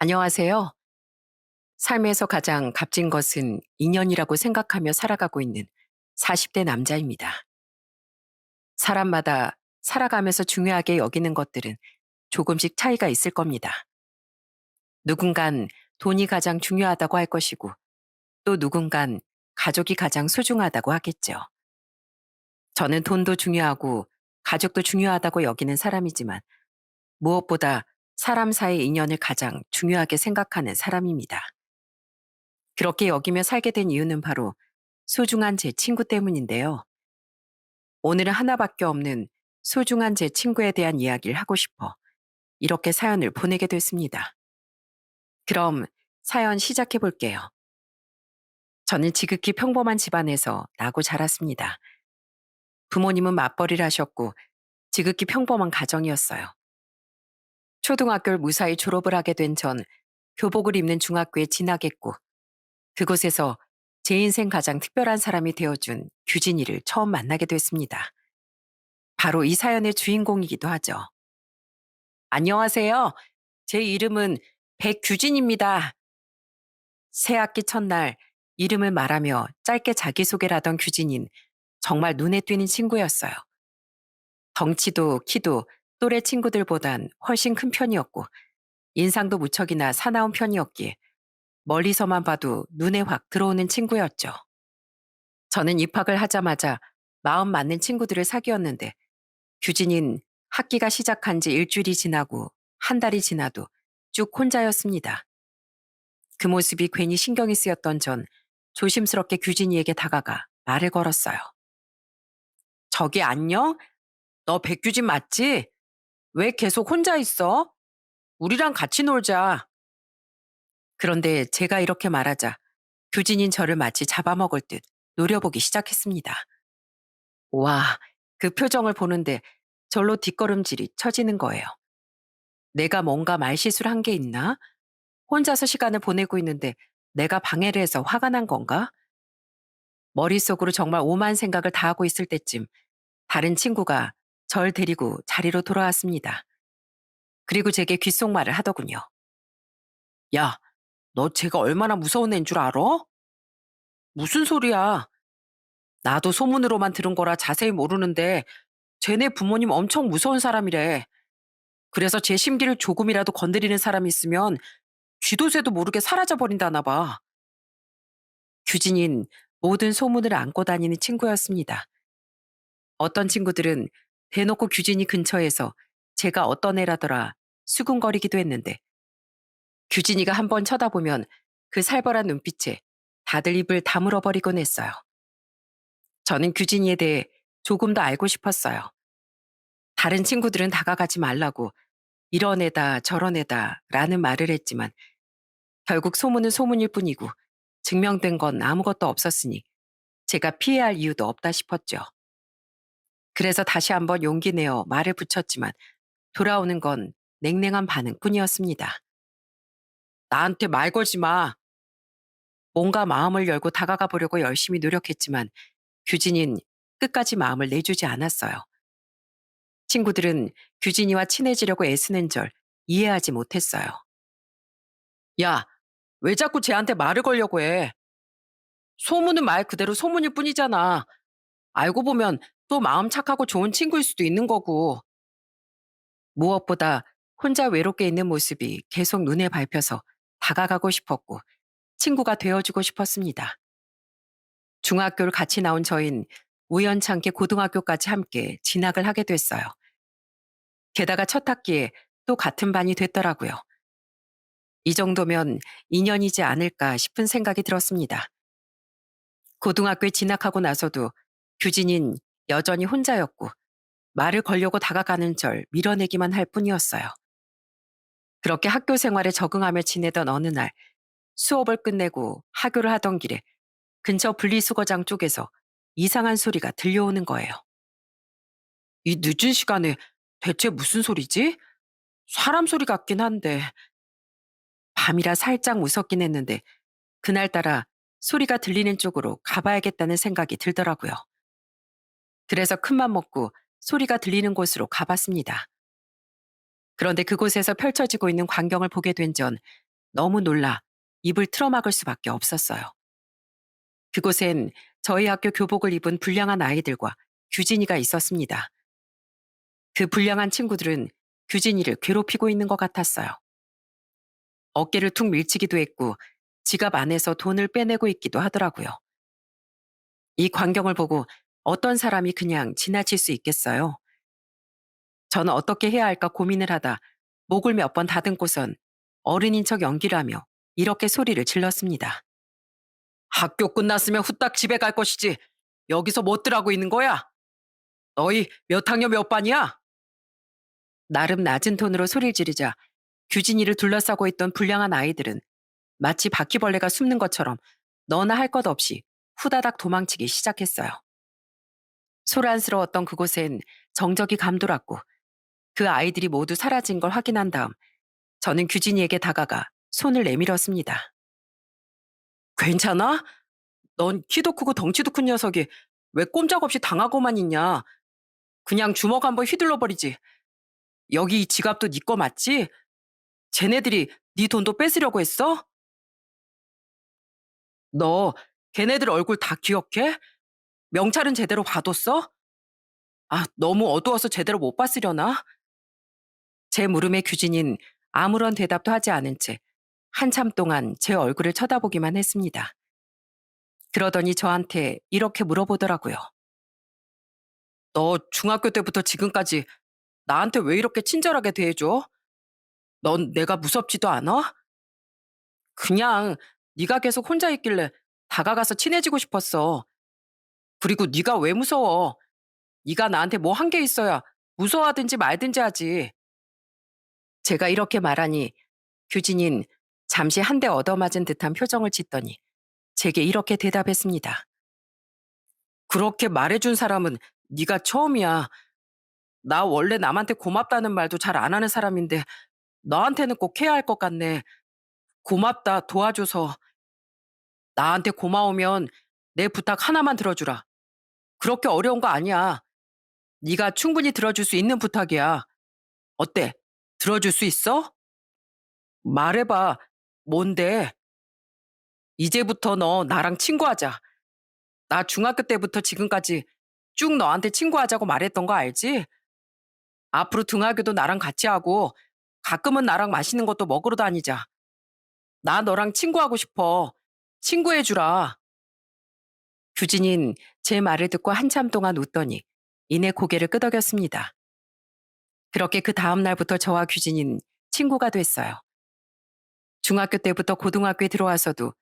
안녕하세요. 삶에서 가장 값진 것은 인연이라고 생각하며 살아가고 있는 40대 남자입니다. 사람마다 살아가면서 중요하게 여기는 것들은 조금씩 차이가 있을 겁니다. 누군간 돈이 가장 중요하다고 할 것이고, 또 누군간 가족이 가장 소중하다고 하겠죠. 저는 돈도 중요하고 가족도 중요하다고 여기는 사람이지만, 무엇보다 사람 사이의 인연을 가장 중요하게 생각하는 사람입니다. 그렇게 여기며 살게 된 이유는 바로 소중한 제 친구 때문인데요. 오늘은 하나밖에 없는 소중한 제 친구에 대한 이야기를 하고 싶어 이렇게 사연을 보내게 됐습니다. 그럼 사연 시작해 볼게요. 저는 지극히 평범한 집안에서 나고 자랐습니다. 부모님은 맞벌이를 하셨고 지극히 평범한 가정이었어요. 초등학교를 무사히 졸업을 하게 된 전 교복을 입는 중학교에 진학했고 그곳에서 제 인생 가장 특별한 사람이 되어준 규진이를 처음 만나게 됐습니다. 바로 이 사연의 주인공이기도 하죠. 안녕하세요. 제 이름은 백규진입니다. 새학기 첫날 이름을 말하며 짧게 자기소개를 하던 규진인 정말 눈에 띄는 친구였어요. 덩치도 키도 또래 친구들보단 훨씬 큰 편이었고 인상도 무척이나 사나운 편이었기에 멀리서만 봐도 눈에 확 들어오는 친구였죠. 저는 입학을 하자마자 마음 맞는 친구들을 사귀었는데 규진인 학기가 시작한 지 일주일이 지나고 한 달이 지나도 쭉 혼자였습니다. 그 모습이 괜히 신경이 쓰였던 전 조심스럽게 규진이에게 다가가 말을 걸었어요. 저기 안녕? 너 백규진 맞지? 왜 계속 혼자 있어? 우리랑 같이 놀자. 그런데 제가 이렇게 말하자 규진인 저를 마치 잡아먹을 듯 노려보기 시작했습니다. 와, 그 표정을 보는데 절로 뒷걸음질이 쳐지는 거예요. 내가 뭔가 말실수를 한 게 있나? 혼자서 시간을 보내고 있는데 내가 방해를 해서 화가 난 건가? 머릿속으로 정말 오만 생각을 다 하고 있을 때쯤 다른 친구가 절 데리고 자리로 돌아왔습니다. 그리고 제게 귓속말을 하더군요. 야, 너 쟤가 얼마나 무서운 애인 줄 알아? 무슨 소리야? 나도 소문으로만 들은 거라 자세히 모르는데 쟤네 부모님 엄청 무서운 사람이래. 그래서 제 심기를 조금이라도 건드리는 사람이 있으면 쥐도 새도 모르게 사라져 버린다나 봐. 규진인 모든 소문을 안고 다니는 친구였습니다. 어떤 친구들은 대놓고 규진이 근처에서 제가 어떤 애라더라 수군거리기도 했는데 규진이가 한번 쳐다보면 그 살벌한 눈빛에 다들 입을 다물어 버리곤 했어요. 저는 규진이에 대해 조금 더 알고 싶었어요. 다른 친구들은 다가가지 말라고 이런 애다 저런 애다 라는 말을 했지만 결국 소문은 소문일 뿐이고 증명된 건 아무것도 없었으니 제가 피해야 할 이유도 없다 싶었죠. 그래서 다시 한번 용기 내어 말을 붙였지만 돌아오는 건 냉랭한 반응뿐이었습니다. 나한테 말 걸지 마. 뭔가 마음을 열고 다가가 보려고 열심히 노력했지만 규진인 끝까지 마음을 내주지 않았어요. 친구들은 규진이와 친해지려고 애쓰는 절 이해하지 못했어요. 야, 왜 자꾸 쟤한테 말을 걸려고 해? 소문은 말 그대로 소문일 뿐이잖아. 알고 보면 또 마음 착하고 좋은 친구일 수도 있는 거고. 무엇보다 혼자 외롭게 있는 모습이 계속 눈에 밟혀서 다가가고 싶었고 친구가 되어주고 싶었습니다. 중학교를 같이 나온 저흰 우연찮게 고등학교까지 함께 진학을 하게 됐어요. 게다가 첫 학기에 또 같은 반이 됐더라고요. 이 정도면 인연이지 않을까 싶은 생각이 들었습니다. 고등학교에 진학하고 나서도 규진인 여전히 혼자였고 말을 걸려고 다가가는 절 밀어내기만 할 뿐이었어요. 그렇게 학교 생활에 적응하며 지내던 어느 날 수업을 끝내고 하교를 하던 길에 근처 분리수거장 쪽에서 이상한 소리가 들려오는 거예요. 이 늦은 시간에 대체 무슨 소리지? 사람 소리 같긴 한데 밤이라 살짝 무섭긴 했는데 그날따라 소리가 들리는 쪽으로 가봐야겠다는 생각이 들더라고요. 그래서 큰맘 먹고 소리가 들리는 곳으로 가봤습니다. 그런데 그곳에서 펼쳐지고 있는 광경을 보게 된 전 너무 놀라 입을 틀어막을 수밖에 없었어요. 그곳엔 저희 학교 교복을 입은 불량한 아이들과 규진이가 있었습니다. 그 불량한 친구들은 규진이를 괴롭히고 있는 것 같았어요. 어깨를 툭 밀치기도 했고 지갑 안에서 돈을 빼내고 있기도 하더라고요. 이 광경을 보고 어떤 사람이 그냥 지나칠 수 있겠어요? 저는 어떻게 해야 할까 고민을 하다 목을 몇 번 다듬고선 어른인 척 연기를 하며 이렇게 소리를 질렀습니다. 학교 끝났으면 후딱 집에 갈 것이지. 여기서 뭣들 하고 있는 거야? 너희 몇 학년 몇 반이야? 나름 낮은 톤으로 소리를 지르자 규진이를 둘러싸고 있던 불량한 아이들은 마치 바퀴벌레가 숨는 것처럼 너나 할 것 없이 후다닥 도망치기 시작했어요. 소란스러웠던 그곳엔 정적이 감돌았고 그 아이들이 모두 사라진 걸 확인한 다음 저는 규진이에게 다가가 손을 내밀었습니다. 괜찮아? 넌 키도 크고 덩치도 큰 녀석이 왜 꼼짝없이 당하고만 있냐? 그냥 주먹 한번 휘둘러 버리지. 여기 이 지갑도 네 거 맞지? 쟤네들이 네 돈도 뺏으려고 했어? 너 걔네들 얼굴 다 기억해? 명찰은 제대로 봐뒀어? 아, 너무 어두워서 제대로 못 봤으려나? 제 물음에 규진인 아무런 대답도 하지 않은 채 한참 동안 제 얼굴을 쳐다보기만 했습니다. 그러더니 저한테 이렇게 물어보더라고요. 너 중학교 때부터 지금까지 나한테 왜 이렇게 친절하게 대해줘? 넌 내가 무섭지도 않아? 그냥 네가 계속 혼자 있길래 다가가서 친해지고 싶었어. 그리고 네가 왜 무서워? 네가 나한테 뭐 한 게 있어야 무서워하든지 말든지 하지. 제가 이렇게 말하니 규진인 잠시 한 대 얻어맞은 듯한 표정을 짓더니 제게 이렇게 대답했습니다. 그렇게 말해준 사람은 네가 처음이야. 나 원래 남한테 고맙다는 말도 잘 안 하는 사람인데 너한테는 꼭 해야 할 것 같네. 고맙다 도와줘서. 나한테 고마우면 내 부탁 하나만 들어주라. 그렇게 어려운 거 아니야. 네가 충분히 들어줄 수 있는 부탁이야. 어때? 들어줄 수 있어? 말해봐. 뭔데? 이제부터 너 나랑 친구하자. 나 중학교 때부터 지금까지 쭉 너한테 친구하자고 말했던 거 알지? 앞으로 등하교도 나랑 같이 하고 가끔은 나랑 맛있는 것도 먹으러 다니자. 나 너랑 친구하고 싶어. 친구해주라. 규진인 제 말을 듣고 한참 동안 웃더니 이내 고개를 끄덕였습니다. 그렇게 그 다음 날부터 저와 규진인 친구가 됐어요. 중학교 때부터 고등학교에 들어와서도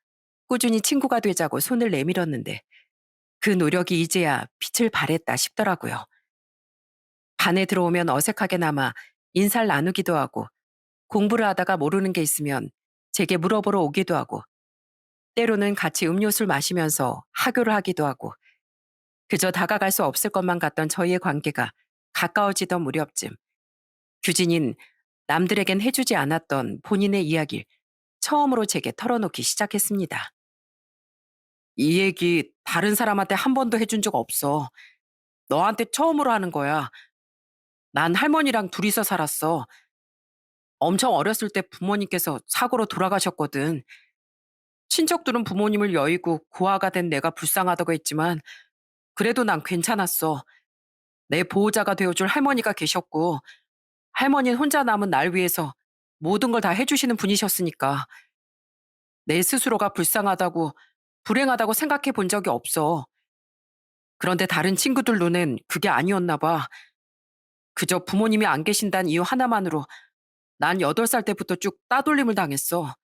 꾸준히 친구가 되자고 손을 내밀었는데 그 노력이 이제야 빛을 발했다 싶더라고요. 반에 들어오면 어색하게나마 인사를 나누기도 하고 공부를 하다가 모르는 게 있으면 제게 물어보러 오기도 하고 때로는 같이 음료수를 마시면서 하교를 하기도 하고 그저 다가갈 수 없을 것만 같던 저희의 관계가 가까워지던 무렵쯤 규진인 남들에겐 해주지 않았던 본인의 이야기를 처음으로 제게 털어놓기 시작했습니다. 이 얘기 다른 사람한테 한 번도 해준 적 없어. 너한테 처음으로 하는 거야. 난 할머니랑 둘이서 살았어. 엄청 어렸을 때 부모님께서 사고로 돌아가셨거든. 친척들은 부모님을 여의고 고아가 된 내가 불쌍하다고 했지만 그래도 난 괜찮았어. 내 보호자가 되어줄 할머니가 계셨고 할머니는 혼자 남은 날 위해서 모든 걸 다 해주시는 분이셨으니까 내 스스로가 불쌍하다고 불행하다고 생각해 본 적이 없어. 그런데 다른 친구들 눈엔 그게 아니었나 봐. 그저 부모님이 안 계신다는 이유 하나만으로 난 8살 때부터 쭉 따돌림을 당했어.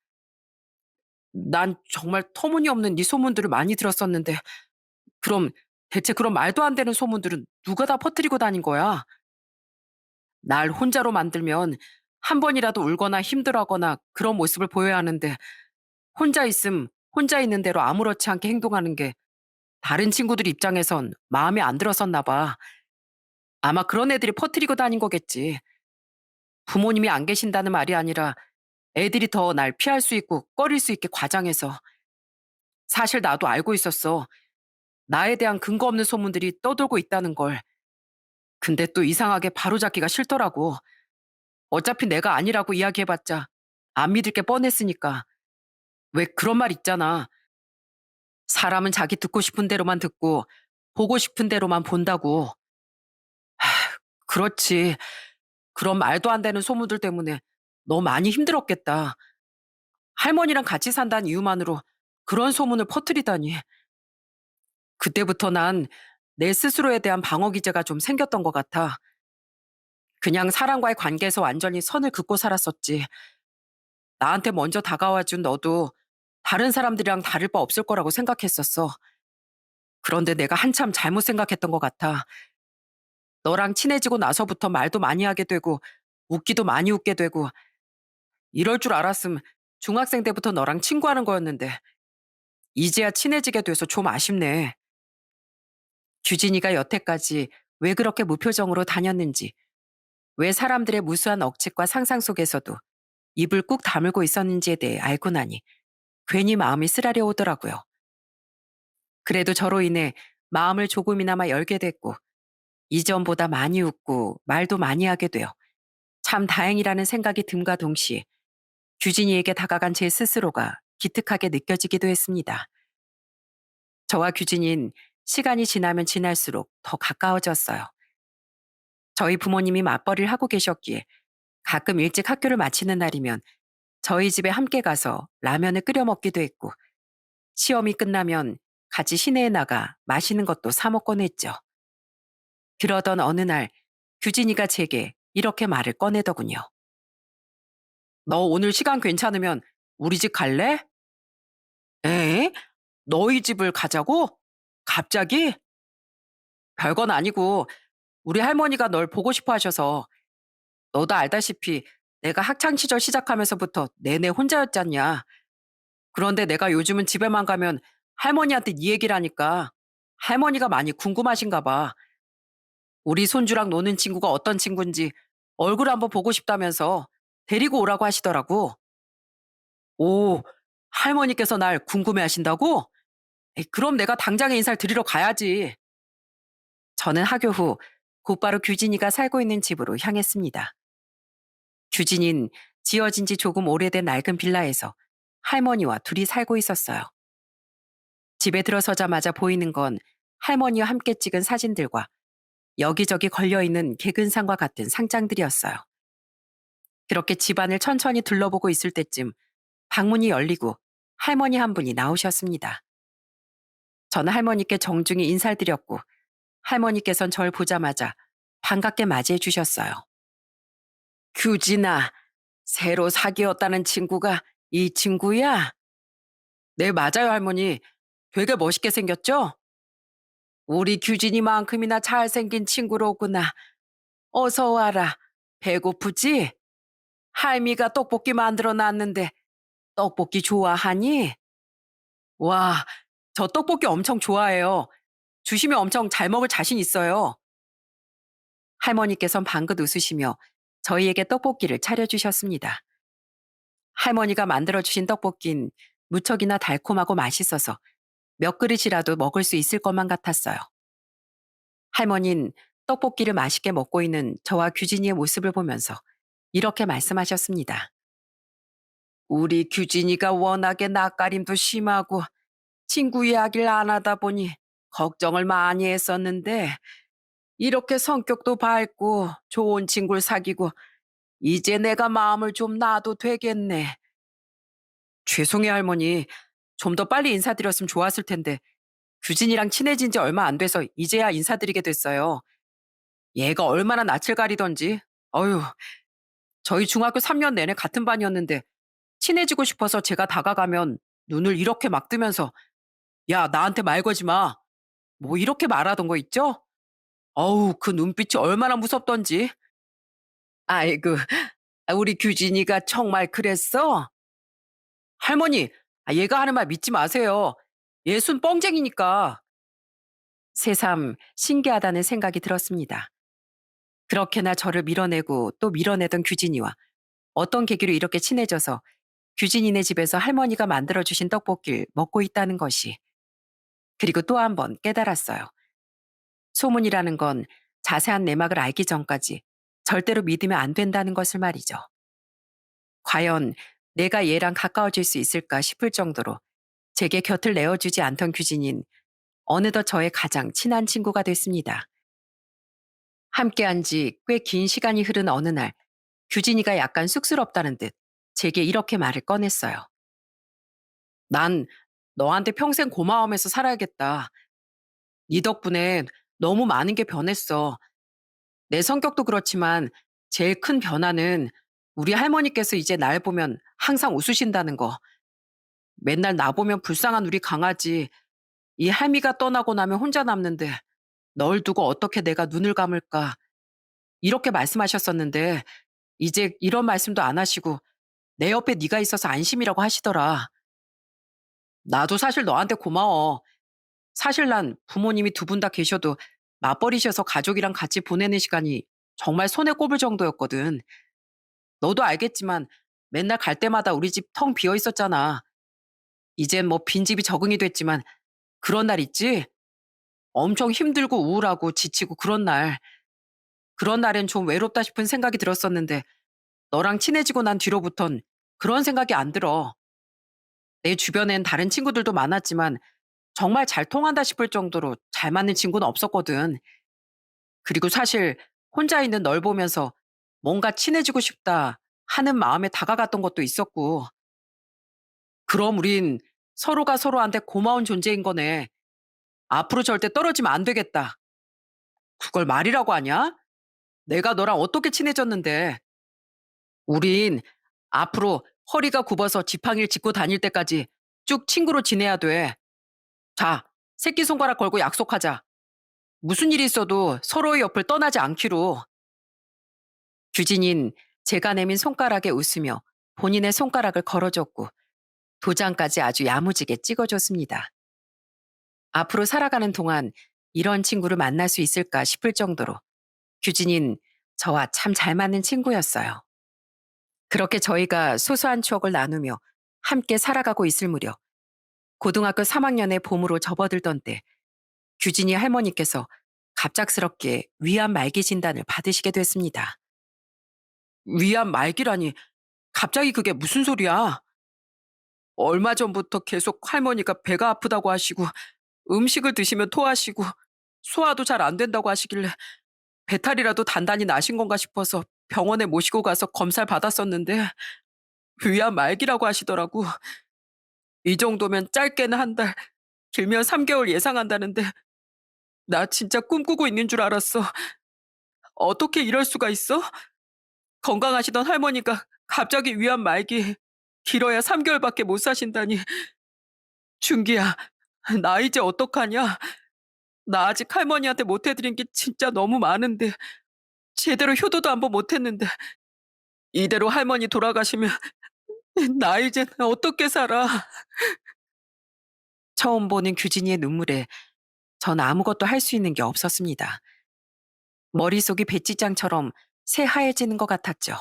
난 정말 터무니없는 네 소문들을 많이 들었었는데 그럼 대체 그런 말도 안 되는 소문들은 누가 다 퍼뜨리고 다닌 거야? 날 혼자로 만들면 한 번이라도 울거나 힘들어하거나 그런 모습을 보여야 하는데 혼자 있음 혼자 있는 대로 아무렇지 않게 행동하는 게 다른 친구들 입장에선 마음에 안 들었었나 봐. 아마 그런 애들이 퍼뜨리고 다닌 거겠지. 부모님이 안 계신다는 말이 아니라 애들이 더 날 피할 수 있고 꺼릴 수 있게 과장해서. 사실 나도 알고 있었어. 나에 대한 근거 없는 소문들이 떠돌고 있다는 걸. 근데 또 이상하게 바로잡기가 싫더라고. 어차피 내가 아니라고 이야기해봤자 안 믿을 게 뻔했으니까. 왜 그런 말 있잖아. 사람은 자기 듣고 싶은 대로만 듣고 보고 싶은 대로만 본다고. 그렇지. 그런 말도 안 되는 소문들 때문에 너 많이 힘들었겠다. 할머니랑 같이 산다는 이유만으로 그런 소문을 퍼뜨리다니. 그때부터 난 내 스스로에 대한 방어 기제가 좀 생겼던 것 같아. 그냥 사람과의 관계에서 완전히 선을 긋고 살았었지. 나한테 먼저 다가와 준 너도 다른 사람들이랑 다를 바 없을 거라고 생각했었어. 그런데 내가 한참 잘못 생각했던 것 같아. 너랑 친해지고 나서부터 말도 많이 하게 되고, 웃기도 많이 웃게 되고, 이럴 줄 알았으면 중학생 때부터 너랑 친구하는 거였는데, 이제야 친해지게 돼서 좀 아쉽네. 규진이가 여태까지 왜 그렇게 무표정으로 다녔는지, 왜 사람들의 무수한 억측과 상상 속에서도 입을 꾹 다물고 있었는지에 대해 알고 나니 괜히 마음이 쓰라려 오더라고요. 그래도 저로 인해 마음을 조금이나마 열게 됐고, 이전보다 많이 웃고 말도 많이 하게 되어 참 다행이라는 생각이 듦과 동시에 규진이에게 다가간 제 스스로가 기특하게 느껴지기도 했습니다. 저와 규진이는 시간이 지나면 지날수록 더 가까워졌어요. 저희 부모님이 맞벌이를 하고 계셨기에 가끔 일찍 학교를 마치는 날이면 저희 집에 함께 가서 라면을 끓여 먹기도 했고, 시험이 끝나면 같이 시내에 나가 맛있는 것도 사 먹곤 했죠. 그러던 어느 날 규진이가 제게 이렇게 말을 꺼내더군요. 너 오늘 시간 괜찮으면 우리 집 갈래? 에? 너희 집을 가자고? 갑자기? 별건 아니고 우리 할머니가 널 보고 싶어 하셔서. 너도 알다시피 내가 학창 시절 시작하면서부터 내내 혼자였잖냐. 그런데 내가 요즘은 집에만 가면 할머니한테 네 얘기를 하니까 할머니가 많이 궁금하신가 봐. 우리 손주랑 노는 친구가 어떤 친구인지 얼굴 한번 보고 싶다면서 데리고 오라고 하시더라고. 오, 할머니께서 날 궁금해 하신다고? 에이, 그럼 내가 당장에 인사를 드리러 가야지. 저는 하교 후 곧바로 규진이가 살고 있는 집으로 향했습니다. 규진이는 지어진 지 조금 오래된 낡은 빌라에서 할머니와 둘이 살고 있었어요. 집에 들어서자마자 보이는 건 할머니와 함께 찍은 사진들과 여기저기 걸려있는 개근상과 같은 상장들이었어요. 그렇게 집안을 천천히 둘러보고 있을 때쯤 방문이 열리고 할머니 한 분이 나오셨습니다. 저는 할머니께 정중히 인사를 드렸고 할머니께선 절 보자마자 반갑게 맞이해 주셨어요. 규진아, 새로 사귀었다는 친구가 이 친구야? 네, 맞아요, 할머니. 되게 멋있게 생겼죠? 우리 규진이만큼이나 잘생긴 친구로구나. 어서 와라. 배고프지? 할미가 떡볶이 만들어 놨는데 떡볶이 좋아하니? 와, 저 떡볶이 엄청 좋아해요. 주시면 엄청 잘 먹을 자신 있어요. 할머니께선 방긋 웃으시며 저희에게 떡볶이를 차려주셨습니다. 할머니가 만들어주신 떡볶이는 무척이나 달콤하고 맛있어서 몇 그릇이라도 먹을 수 있을 것만 같았어요. 할머니는 떡볶이를 맛있게 먹고 있는 저와 규진이의 모습을 보면서 이렇게 말씀하셨습니다. 우리 규진이가 워낙에 낯가림도 심하고 친구 이야기를 안 하다 보니 걱정을 많이 했었는데 이렇게 성격도 밝고 좋은 친구를 사귀고 이제 내가 마음을 좀 놔도 되겠네. 죄송해요, 할머니. 좀 더 빨리 인사드렸으면 좋았을 텐데 규진이랑 친해진 지 얼마 안 돼서 이제야 인사드리게 됐어요. 얘가 얼마나 낯을 가리던지. 어휴, 저희 중학교 3년 내내 같은 반이었는데 친해지고 싶어서 제가 다가가면 눈을 이렇게 막 뜨면서 야, 나한테 말 걸지 마. 뭐 이렇게 말하던 거 있죠? 어우, 그 눈빛이 얼마나 무섭던지. 아이고, 우리 규진이가 정말 그랬어? 할머니, 얘가 하는 말 믿지 마세요. 얘 순 뻥쟁이니까. 새삼 신기하다는 생각이 들었습니다. 그렇게나 저를 밀어내고 또 밀어내던 규진이와 어떤 계기로 이렇게 친해져서 규진이네 집에서 할머니가 만들어주신 떡볶이를 먹고 있다는 것이. 그리고 또 한 번 깨달았어요. 소문이라는 건 자세한 내막을 알기 전까지 절대로 믿으면 안 된다는 것을 말이죠. 과연 내가 얘랑 가까워질 수 있을까 싶을 정도로 제게 곁을 내어주지 않던 규진인 어느덧 저의 가장 친한 친구가 됐습니다. 함께한 지 꽤 긴 시간이 흐른 어느 날, 규진이가 약간 쑥스럽다는 듯 제게 이렇게 말을 꺼냈어요. 난 너한테 평생 고마워하면서 살아야겠다. 네 덕분에 너무 많은 게 변했어. 내 성격도 그렇지만 제일 큰 변화는 우리 할머니께서 이제 날 보면 항상 웃으신다는 거. 맨날 나 보면 불쌍한 우리 강아지, 이 할미가 떠나고 나면 혼자 남는데 널 두고 어떻게 내가 눈을 감을까. 이렇게 말씀하셨었는데 이제 이런 말씀도 안 하시고 내 옆에 네가 있어서 안심이라고 하시더라. 나도 사실 너한테 고마워. 사실 난 부모님이 두 분 다 계셔도 맞벌이셔서 가족이랑 같이 보내는 시간이 정말 손에 꼽을 정도였거든. 너도 알겠지만 맨날 갈 때마다 우리 집 텅 비어 있었잖아. 이젠 뭐 빈집이 적응이 됐지만 그런 날 있지? 엄청 힘들고 우울하고 지치고 그런 날. 그런 날엔 좀 외롭다 싶은 생각이 들었었는데 너랑 친해지고 난 뒤로부턴 그런 생각이 안 들어. 내 주변엔 다른 친구들도 많았지만 정말 잘 통한다 싶을 정도로 잘 맞는 친구는 없었거든. 그리고 사실 혼자 있는 널 보면서 뭔가 친해지고 싶다 하는 마음에 다가갔던 것도 있었고. 그럼 우린 서로가 서로한테 고마운 존재인 거네. 앞으로 절대 떨어지면 안 되겠다. 그걸 말이라고 하냐? 내가 너랑 어떻게 친해졌는데. 우린 앞으로 허리가 굽어서 지팡이를 짚고 다닐 때까지 쭉 친구로 지내야 돼. 자, 새끼손가락 걸고 약속하자. 무슨 일이 있어도 서로의 옆을 떠나지 않기로. 규진인 제가 내민 손가락에 웃으며 본인의 손가락을 걸어줬고 도장까지 아주 야무지게 찍어줬습니다. 앞으로 살아가는 동안 이런 친구를 만날 수 있을까 싶을 정도로 규진인 저와 참 잘 맞는 친구였어요. 그렇게 저희가 소소한 추억을 나누며 함께 살아가고 있을 무렵 고등학교 3학년의 봄으로 접어들던 때 규진이 할머니께서 갑작스럽게 위암 말기 진단을 받으시게 됐습니다. 위암 말기라니 갑자기 그게 무슨 소리야? 얼마 전부터 계속 할머니가 배가 아프다고 하시고 음식을 드시면 토하시고 소화도 잘 안 된다고 하시길래 배탈이라도 단단히 나신 건가 싶어서 병원에 모시고 가서 검사를 받았었는데 위암 말기라고 하시더라고. 이 정도면 짧게는 한 달, 길면 3개월 예상한다는데 나 진짜 꿈꾸고 있는 줄 알았어. 어떻게 이럴 수가 있어? 건강하시던 할머니가 갑자기 위암 말기, 길어야 3개월밖에 못 사신다니. 준기야, 나 이제 어떡하냐? 나 아직 할머니한테 못 해드린 게 진짜 너무 많은데 제대로 효도도 한 번 못 했는데 이대로 할머니 돌아가시면 나 이젠 어떻게 살아? 처음 보는 규진이의 눈물에 전 아무것도 할 수 있는 게 없었습니다. 머릿속이 배지장처럼 새하얘지는 것 같았죠.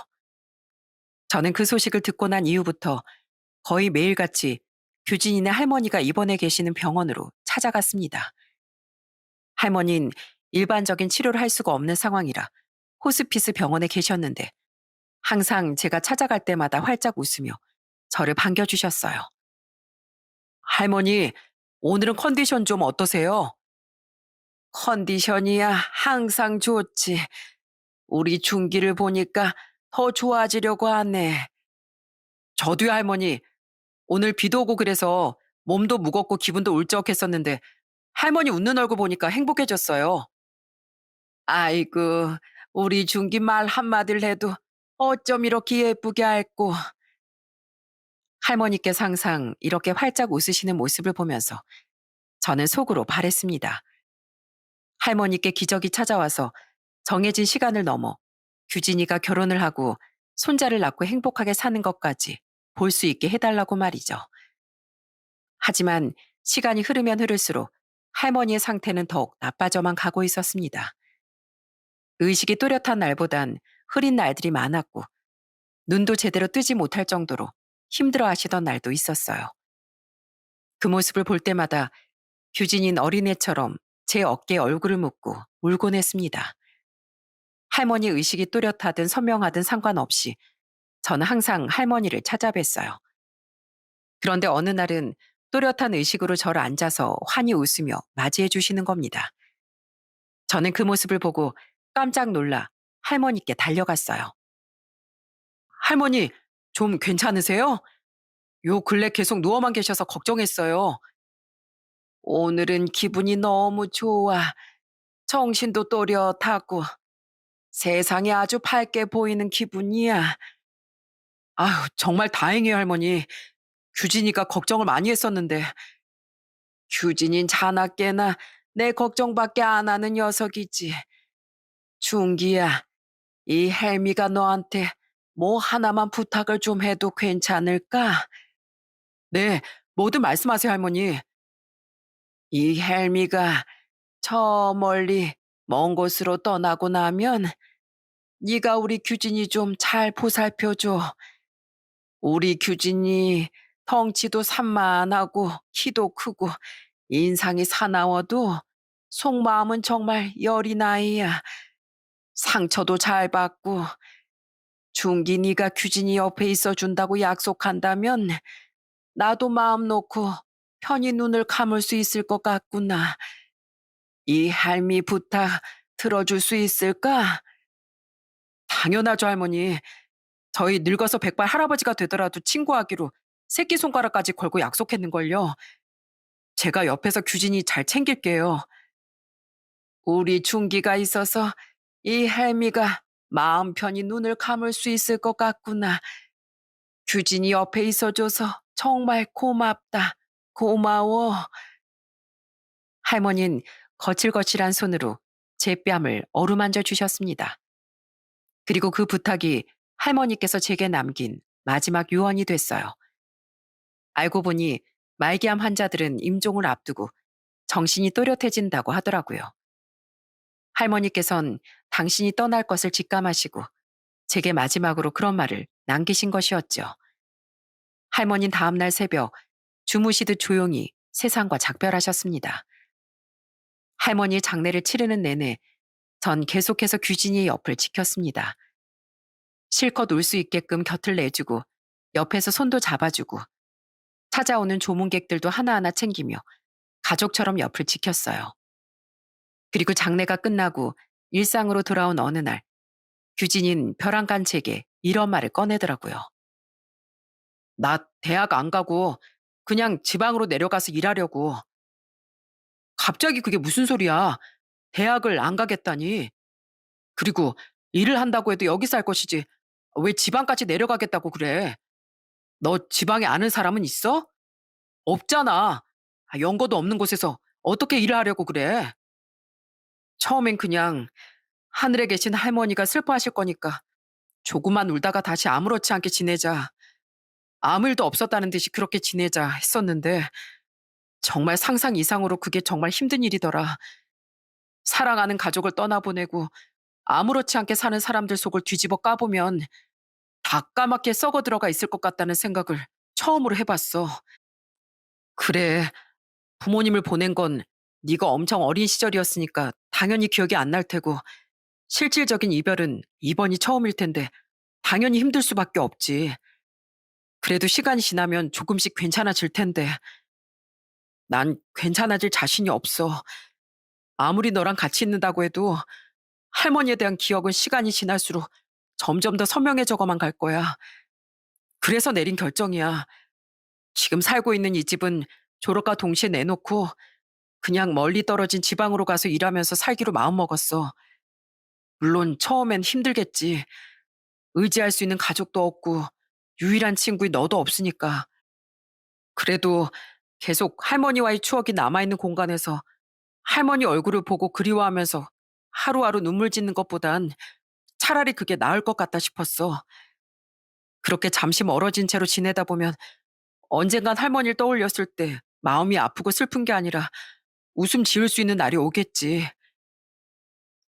저는 그 소식을 듣고 난 이후부터 거의 매일같이 규진이네 할머니가 입원해 계시는 병원으로 찾아갔습니다. 할머니는 일반적인 치료를 할 수가 없는 상황이라 호스피스 병원에 계셨는데 항상 제가 찾아갈 때마다 활짝 웃으며 저를 반겨주셨어요. 할머니, 오늘은 컨디션 좀 어떠세요? 컨디션이야 항상 좋지. 우리 준기를 보니까 더 좋아지려고 하네. 저도요, 할머니. 오늘 비도 오고 그래서 몸도 무겁고 기분도 울적했었는데 할머니 웃는 얼굴 보니까 행복해졌어요. 아이고, 우리 준기 말 한마디를 해도 어쩜 이렇게 예쁘게 앓고. 할머니께서 항상 이렇게 활짝 웃으시는 모습을 보면서 저는 속으로 바랬습니다. 할머니께 기적이 찾아와서 정해진 시간을 넘어 규진이가 결혼을 하고 손자를 낳고 행복하게 사는 것까지 볼 수 있게 해달라고 말이죠. 하지만 시간이 흐르면 흐를수록 할머니의 상태는 더욱 나빠져만 가고 있었습니다. 의식이 또렷한 날보단 흐린 날들이 많았고 눈도 제대로 뜨지 못할 정도로 힘들어 하시던 날도 있었어요. 그 모습을 볼 때마다 규진인 어린애처럼 제 어깨에 얼굴을 묻고 울곤 했습니다. 할머니 의식이 또렷하든 선명하든 상관없이 저는 항상 할머니를 찾아뵀어요. 그런데 어느 날은 또렷한 의식으로 저를 앉아서 환히 웃으며 맞이해 주시는 겁니다. 저는 그 모습을 보고 깜짝 놀라 할머니께 달려갔어요. 할머니, 좀 괜찮으세요? 요 근래 계속 누워만 계셔서 걱정했어요. 오늘은 기분이 너무 좋아. 정신도 또렷하고 세상이 아주 밝게 보이는 기분이야. 아휴, 정말 다행이에요, 할머니. 규진이가 걱정을 많이 했었는데. 규진인 자나깨나 내 걱정밖에 안 하는 녀석이지. 준기야, 이 헬미가 너한테 뭐 하나만 부탁을 좀 해도 괜찮을까? 네, 뭐든 말씀하세요, 할머니. 이 헬미가 저 멀리 먼 곳으로 떠나고 나면 네가 우리 규진이 좀 잘 보살펴줘. 우리 규진이 덩치도 산만하고 키도 크고 인상이 사나워도 속마음은 정말 여린 아이야. 상처도 잘 받고 중기 네가 규진이 옆에 있어준다고 약속한다면 나도 마음 놓고 편히 눈을 감을 수 있을 것 같구나. 이 할미 부탁 들어줄 수 있을까? 당연하죠, 할머니. 저희 늙어서 백발 할아버지가 되더라도 친구하기로 새끼손가락까지 걸고 약속했는걸요. 제가 옆에서 규진이 잘 챙길게요. 우리 준기가 있어서 이 헬미가 마음 편히 눈을 감을 수 있을 것 같구나. 규진이 옆에 있어줘서 정말 고맙다. 고마워. 할머니는 거칠거칠한 손으로 제 뺨을 어루만져 주셨습니다. 그리고 그 부탁이 할머니께서 제게 남긴 마지막 유언이 됐어요. 알고 보니 말기암 환자들은 임종을 앞두고 정신이 또렷해진다고 하더라고요. 할머니께선 당신이 떠날 것을 직감하시고 제게 마지막으로 그런 말을 남기신 것이었죠. 할머니는 다음날 새벽 주무시듯 조용히 세상과 작별하셨습니다. 할머니의 장례를 치르는 내내 전 계속해서 규진이의 옆을 지켰습니다. 실컷 울 수 있게끔 곁을 내주고 옆에서 손도 잡아주고 찾아오는 조문객들도 하나하나 챙기며 가족처럼 옆을 지켰어요. 그리고 장례가 끝나고 일상으로 돌아온 어느 날 규진인 벼랑간 제게 이런 말을 꺼내더라고요. 나 대학 안 가고 그냥 지방으로 내려가서 일하려고. 갑자기 그게 무슨 소리야? 대학을 안 가겠다니. 그리고 일을 한다고 해도 여기 살 것이지. 왜 지방까지 내려가겠다고 그래? 너 지방에 아는 사람은 있어? 없잖아. 연고도 없는 곳에서 어떻게 일을 하려고 그래? 처음엔 그냥 하늘에 계신 할머니가 슬퍼하실 거니까 조금만 울다가 다시 아무렇지 않게 지내자. 아무 일도 없었다는 듯이 그렇게 지내자 했었는데 정말 상상 이상으로 그게 정말 힘든 일이더라. 사랑하는 가족을 떠나보내고 아무렇지 않게 사는 사람들 속을 뒤집어 까보면 다 까맣게 썩어 들어가 있을 것 같다는 생각을 처음으로 해봤어. 그래, 부모님을 보낸 건 네가 엄청 어린 시절이었으니까 당연히 기억이 안 날 테고 실질적인 이별은 이번이 처음일 텐데 당연히 힘들 수밖에 없지. 그래도 시간이 지나면 조금씩 괜찮아질 텐데 난 괜찮아질 자신이 없어. 아무리 너랑 같이 있는다고 해도 할머니에 대한 기억은 시간이 지날수록 점점 더 선명해져가만 갈 거야. 그래서 내린 결정이야. 지금 살고 있는 이 집은 졸업과 동시에 내놓고 그냥 멀리 떨어진 지방으로 가서 일하면서 살기로 마음먹었어. 물론 처음엔 힘들겠지. 의지할 수 있는 가족도 없고 유일한 친구인 너도 없으니까. 그래도 계속 할머니와의 추억이 남아있는 공간에서 할머니 얼굴을 보고 그리워하면서 하루하루 눈물 짓는 것보단 차라리 그게 나을 것 같다 싶었어. 그렇게 잠시 멀어진 채로 지내다 보면 언젠간 할머니를 떠올렸을 때 마음이 아프고 슬픈 게 아니라 웃음 지을 수 있는 날이 오겠지.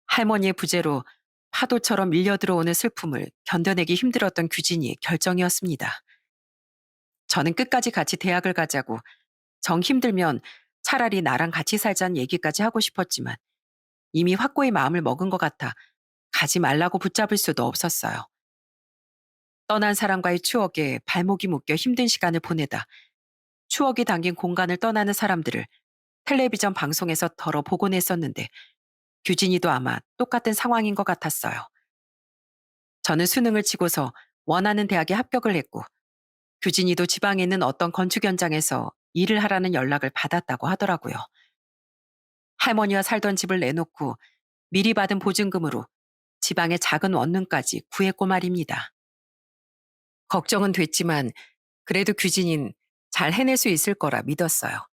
할머니의 부재로 파도처럼 밀려 들어오는 슬픔을 견뎌내기 힘들었던 규진이의 결정이었습니다. 저는 끝까지 같이 대학을 가자고 정 힘들면 차라리 나랑 같이 살자는 얘기까지 하고 싶었지만 이미 확고히 마음을 먹은 것 같아 가지 말라고 붙잡을 수도 없었어요. 떠난 사람과의 추억에 발목이 묶여 힘든 시간을 보내다 추억이 담긴 공간을 떠나는 사람들을 텔레비전 방송에서 덜어 보곤 했었는데 규진이도 아마 똑같은 상황인 것 같았어요. 저는 수능을 치고서 원하는 대학에 합격을 했고 규진이도 지방에 있는 어떤 건축 현장에서 일을 하라는 연락을 받았다고 하더라고요. 할머니와 살던 집을 내놓고 미리 받은 보증금으로 지방의 작은 원룸까지 구했고 말입니다. 걱정은 됐지만 그래도 규진인 잘 해낼 수 있을 거라 믿었어요.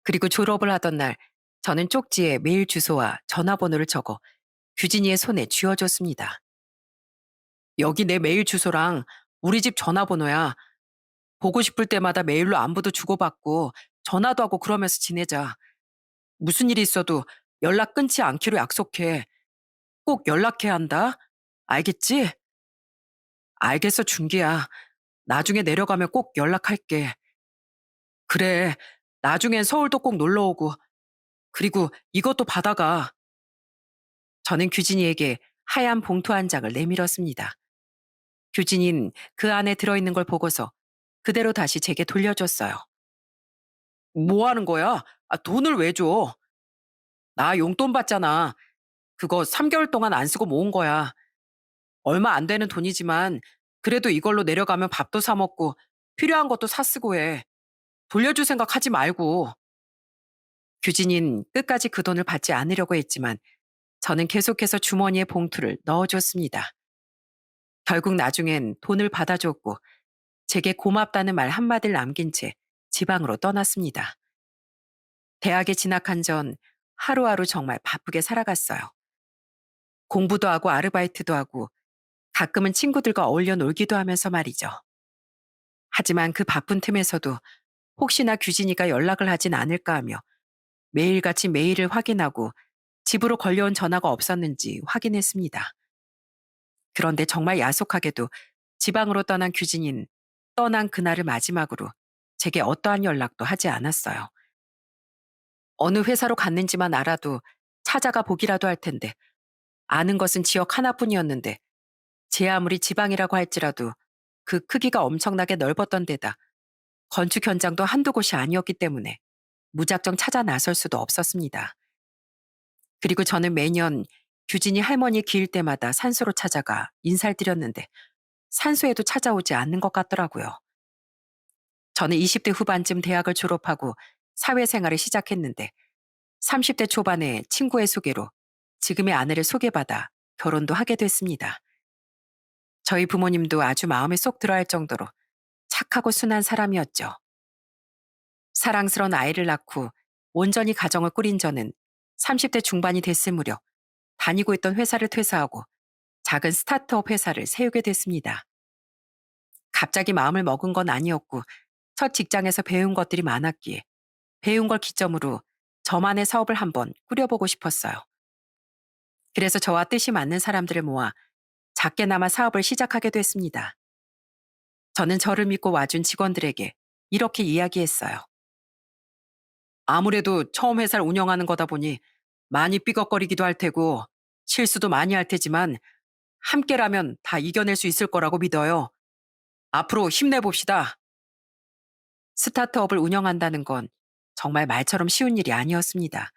그리고 졸업을 하던 날 저는 쪽지에 메일 주소와 전화번호를 적어 규진이의 손에 쥐어줬습니다. 여기 내 메일 주소랑 우리 집 전화번호야. 보고 싶을 때마다 메일로 안부도 주고받고 전화도 하고 그러면서 지내자. 무슨 일이 있어도 연락 끊지 않기로 약속해. 꼭 연락해야 한다. 알겠지? 알겠어, 준기야. 나중에 내려가면 꼭 연락할게. 그래, 나중엔 서울도 꼭 놀러 오고. 그리고 이것도 받아가. 저는 규진이에게 하얀 봉투 한 장을 내밀었습니다. 규진인 그 안에 들어있는 걸 보고서 그대로 다시 제게 돌려줬어요. 뭐 하는 거야? 돈을 왜 줘? 나 용돈 받잖아. 그거 3개월 동안 안 쓰고 모은 거야. 얼마 안 되는 돈이지만 그래도 이걸로 내려가면 밥도 사 먹고 필요한 것도 사 쓰고 해. 돌려줄 생각 하지 말고. 규진인 끝까지 그 돈을 받지 않으려고 했지만 저는 계속해서 주머니에 봉투를 넣어줬습니다. 결국 나중엔 돈을 받아줬고 제게 고맙다는 말 한마디를 남긴 채 지방으로 떠났습니다. 대학에 진학한 전 하루하루 정말 바쁘게 살아갔어요. 공부도 하고 아르바이트도 하고 가끔은 친구들과 어울려 놀기도 하면서 말이죠. 하지만 그 바쁜 틈에서도 혹시나 규진이가 연락을 하진 않을까 하며 매일같이 메일을 확인하고 집으로 걸려온 전화가 없었는지 확인했습니다. 그런데 정말 야속하게도 지방으로 떠난 규진인 떠난 그날을 마지막으로 제게 어떠한 연락도 하지 않았어요. 어느 회사로 갔는지만 알아도 찾아가 보기라도 할 텐데 아는 것은 지역 하나뿐이었는데 제 아무리 지방이라고 할지라도 그 크기가 엄청나게 넓었던 데다 건축 현장도 한두 곳이 아니었기 때문에 무작정 찾아 나설 수도 없었습니다. 그리고 저는 매년 규진이 할머니 기일 때마다 산소로 찾아가 인사를 드렸는데 산소에도 찾아오지 않는 것 같더라고요. 저는 20대 후반쯤 대학을 졸업하고 사회생활을 시작했는데 30대 초반에 친구의 소개로 지금의 아내를 소개받아 결혼도 하게 됐습니다. 저희 부모님도 아주 마음에 쏙 들어할 정도로 착하고 순한 사람이었죠. 사랑스러운 아이를 낳고 온전히 가정을 꾸린 저는 30대 중반이 됐을 무렵 다니고 있던 회사를 퇴사하고 작은 스타트업 회사를 세우게 됐습니다. 갑자기 마음을 먹은 건 아니었고 첫 직장에서 배운 것들이 많았기에 배운 걸 기점으로 저만의 사업을 한번 꾸려보고 싶었어요. 그래서 저와 뜻이 맞는 사람들을 모아 작게나마 사업을 시작하게 됐습니다. 저는 저를 믿고 와준 직원들에게 이렇게 이야기했어요. 아무래도 처음 회사를 운영하는 거다 보니 많이 삐걱거리기도 할 테고 실수도 많이 할 테지만 함께라면 다 이겨낼 수 있을 거라고 믿어요. 앞으로 힘내봅시다. 스타트업을 운영한다는 건 정말 말처럼 쉬운 일이 아니었습니다.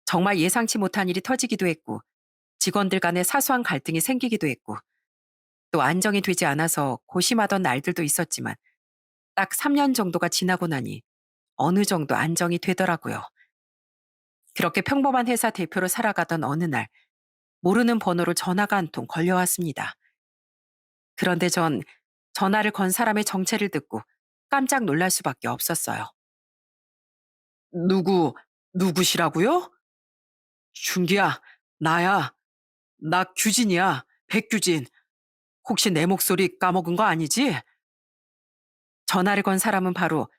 정말 예상치 못한 일이 터지기도 했고 직원들 간에 사소한 갈등이 생기기도 했고 또 안정이 되지 않아서 고심하던 날들도 있었지만 딱 3년 정도가 지나고 나니 어느 정도 안정이 되더라고요. 그렇게 평범한 회사 대표로 살아가던 어느 날 모르는 번호로 전화가 한 통 걸려왔습니다. 그런데 전 전화를 건 사람의 정체를 듣고 깜짝 놀랄 수밖에 없었어요. 누구, 누구시라고요? 준기야, 나야. 나 규진이야. 백규진. 혹시 내 목소리 까먹은 거 아니지? 전화를 건 사람은 바로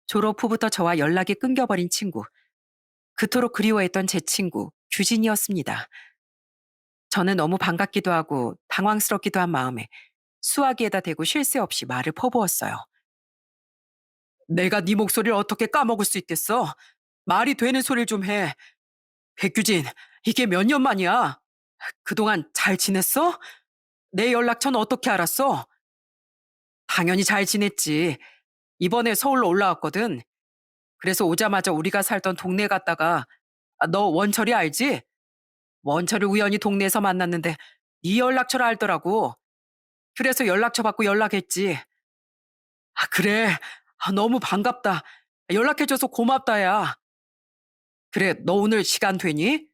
졸업 후부터 저와 연락이 끊겨버린 친구, 그토록 그리워했던 제 친구 규진이었습니다. 저는 너무 반갑기도 하고 당황스럽기도 한 마음에 수화기에다 대고 쉴 새 없이 말을 퍼부었어요. 내가 네 목소리를 어떻게 까먹을 수 있겠어? 말이 되는 소리를 좀 해. 백규진, 이게 몇 년 만이야? 그동안 잘 지냈어? 내 연락처는 어떻게 알았어? 당연히 잘 지냈지. 이번에 서울로 올라왔거든. 그래서 오자마자 우리가 살던 동네 갔다가 너 원철이 알지? 원철이 우연히 동네에서 만났는데 네 연락처를 알더라고. 그래서 연락처 받고 연락했지. 그래. 너무 반갑다. 연락해줘서 고맙다, 야. 그래, 너 오늘 시간 되니?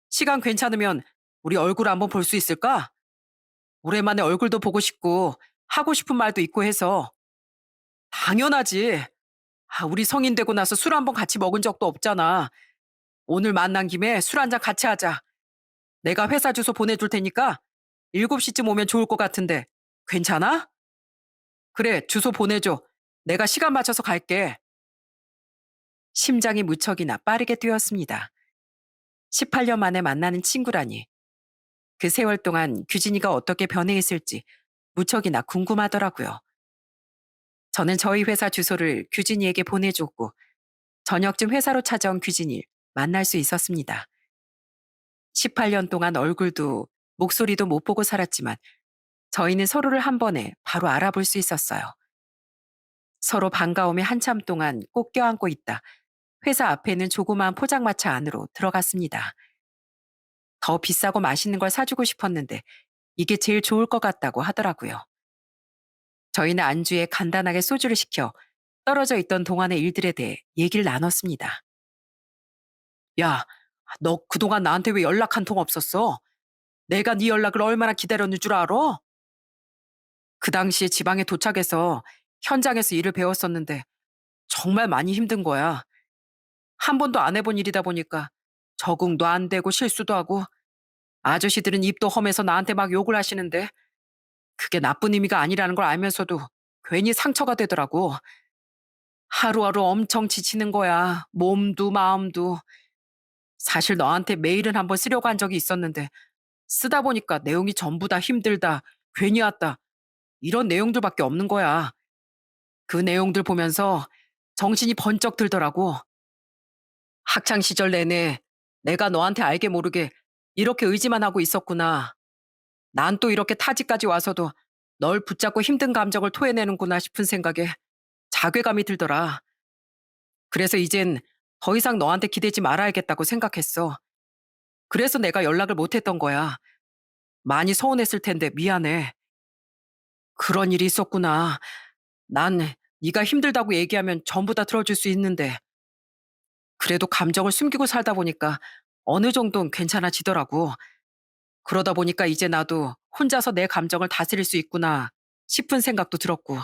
시간 괜찮으면 우리 얼굴 한번 볼 수 있을까? 오랜만에 얼굴도 보고 싶고 하고 싶은 말도 있고 해서. 당연하지. 우리 성인 되고 나서 술 한번 같이 먹은 적도 없잖아. 오늘 만난 김에 술 한잔 같이 하자. 내가 회사 주소 보내줄 테니까 7시쯤 오면 좋을 것 같은데. 괜찮아? 그래, 주소 보내줘. 내가 시간 맞춰서 갈게. 심장이 무척이나 빠르게 뛰었습니다. 18년 만에 만나는 친구라니. 그 세월 동안 규진이가 어떻게 변해 있을지 무척이나 궁금하더라고요. 저는 저희 회사 주소를 규진이에게 보내줬고 저녁쯤 회사로 찾아온 규진이를 만날 수 있었습니다. 18년 동안 얼굴도 목소리도 못 보고 살았지만 저희는 서로를 한 번에 바로 알아볼 수 있었어요. 서로 반가움에 한참 동안 꼭 껴안고 있다 회사 앞에 있는 조그마한 포장마차 안으로 들어갔습니다. 더 비싸고 맛있는 걸 사주고 싶었는데 이게 제일 좋을 것 같다고 하더라고요. 저희는 안주에 간단하게 소주를 시켜 떨어져 있던 동안의 일들에 대해 얘기를 나눴습니다. 야, 너 그동안 나한테 왜 연락 한 통 없었어? 내가 네 연락을 얼마나 기다렸는 줄 알아? 그 당시에 지방에 도착해서 현장에서 일을 배웠었는데 정말 많이 힘든 거야. 한 번도 안 해본 일이다 보니까 적응도 안 되고 실수도 하고 아저씨들은 입도 험해서 나한테 막 욕을 하시는데 그게 나쁜 의미가 아니라는 걸 알면서도 괜히 상처가 되더라고. 하루하루 엄청 지치는 거야. 몸도 마음도. 사실 너한테 메일은 한번 쓰려고 한 적이 있었는데 쓰다 보니까 내용이 전부 다 힘들다, 괜히 왔다 이런 내용들밖에 없는 거야. 그 내용들 보면서 정신이 번쩍 들더라고. 학창 시절 내내 내가 너한테 알게 모르게 이렇게 의지만 하고 있었구나. 난 또 이렇게 타지까지 와서도 널 붙잡고 힘든 감정을 토해내는구나 싶은 생각에 자괴감이 들더라. 그래서 이젠 더 이상 너한테 기대지 말아야겠다고 생각했어. 그래서 내가 연락을 못했던 거야. 많이 서운했을 텐데 미안해. 그런 일이 있었구나. 난 네가 힘들다고 얘기하면 전부 다 들어줄 수 있는데 그래도 감정을 숨기고 살다 보니까 어느 정도는 괜찮아지더라고. 그러다 보니까 이제 나도 혼자서 내 감정을 다스릴 수 있구나 싶은 생각도 들었고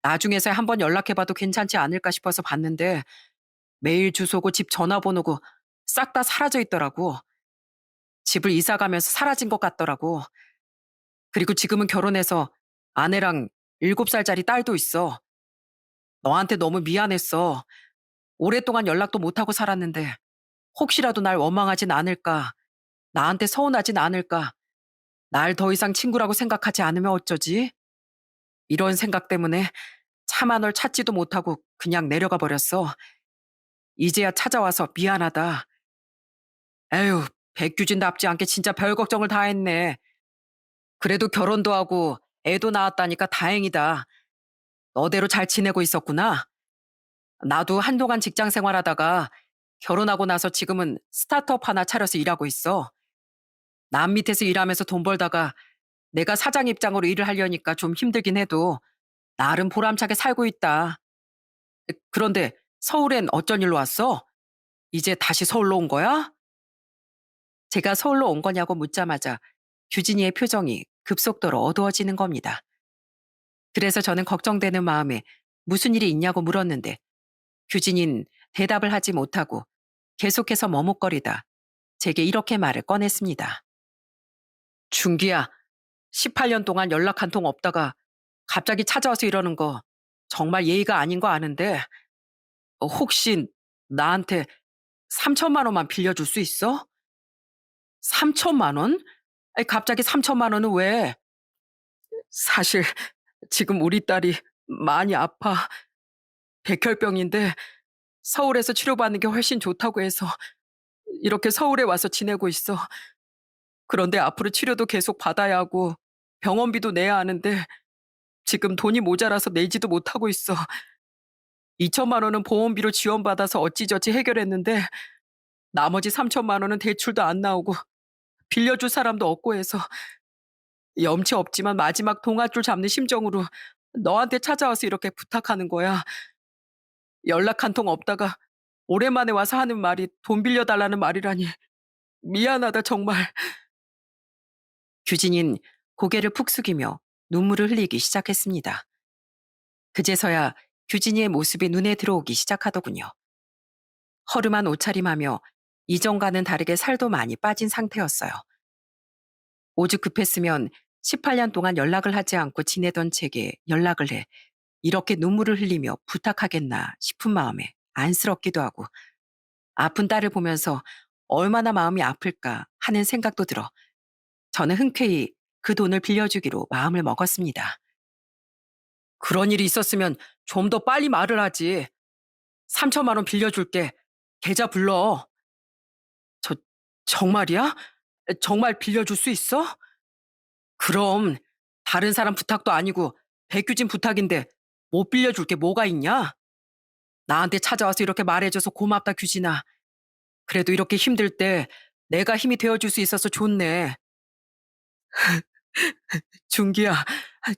나중에서야 한번 연락해봐도 괜찮지 않을까 싶어서 봤는데 메일 주소고 집 전화번호고 싹 다 사라져 있더라고. 집을 이사 가면서 사라진 것 같더라고. 그리고 지금은 결혼해서 아내랑 7살짜리 딸도 있어. 너한테 너무 미안했어. 오랫동안 연락도 못하고 살았는데 혹시라도 날 원망하진 않을까, 나한테 서운하진 않을까, 날 더 이상 친구라고 생각하지 않으면 어쩌지? 이런 생각 때문에 차마 널 찾지도 못하고 그냥 내려가 버렸어. 이제야 찾아와서 미안하다. 에휴, 백규진답지 않게 진짜 별 걱정을 다 했네. 그래도 결혼도 하고 애도 낳았다니까 다행이다. 너대로 잘 지내고 있었구나. 나도 한동안 직장 생활하다가 결혼하고 나서 지금은 스타트업 하나 차려서 일하고 있어. 남 밑에서 일하면서 돈 벌다가 내가 사장 입장으로 일을 하려니까 좀 힘들긴 해도 나름 보람차게 살고 있다. 그런데 서울엔 어쩐 일로 왔어? 이제 다시 서울로 온 거야? 제가 서울로 온 거냐고 묻자마자 규진이의 표정이 급속도로 어두워지는 겁니다. 그래서 저는 걱정되는 마음에 무슨 일이 있냐고 물었는데 규진인 대답을 하지 못하고 계속해서 머뭇거리다 제게 이렇게 말을 꺼냈습니다. 준기야, 18년 동안 연락 한 통 없다가 갑자기 찾아와서 이러는 거 정말 예의가 아닌 거 아는데 혹시 나한테 3천만 원만 빌려줄 수 있어? 3천만 원? 아니, 갑자기 3천만 원은 왜? 사실 지금 우리 딸이 많이 아파. 백혈병인데 서울에서 치료받는 게 훨씬 좋다고 해서 이렇게 서울에 와서 지내고 있어. 그런데 앞으로 치료도 계속 받아야 하고 병원비도 내야 하는데 지금 돈이 모자라서 내지도 못하고 있어. 2천만 원은 보험비로 지원받아서 어찌저찌 해결했는데 나머지 3천만 원은 대출도 안 나오고 빌려줄 사람도 없고 해서 염치 없지만 마지막 동아줄 잡는 심정으로 너한테 찾아와서 이렇게 부탁하는 거야. 연락 한 통 없다가 오랜만에 와서 하는 말이 돈 빌려달라는 말이라니. 미안하다 정말. 규진인 고개를 푹 숙이며 눈물을 흘리기 시작했습니다. 그제서야 규진이의 모습이 눈에 들어오기 시작하더군요. 허름한 옷차림하며 이전과는 다르게 살도 많이 빠진 상태였어요. 오죽 급했으면 18년 동안 연락을 하지 않고 지내던 제게 연락을 해 이렇게 눈물을 흘리며 부탁하겠나 싶은 마음에 안쓰럽기도 하고 아픈 딸을 보면서 얼마나 마음이 아플까 하는 생각도 들어 저는 흔쾌히 그 돈을 빌려주기로 마음을 먹었습니다. 그런 일이 있었으면 좀 더 빨리 말을 하지. 3천만 원 빌려줄게. 계좌 불러. 저, 정말이야? 정말 빌려줄 수 있어? 그럼 다른 사람 부탁도 아니고 백규진 부탁인데 못 빌려줄 게 뭐가 있냐? 나한테 찾아와서 이렇게 말해줘서 고맙다 규진아. 그래도 이렇게 힘들 때 내가 힘이 되어줄 수 있어서 좋네. 준기야,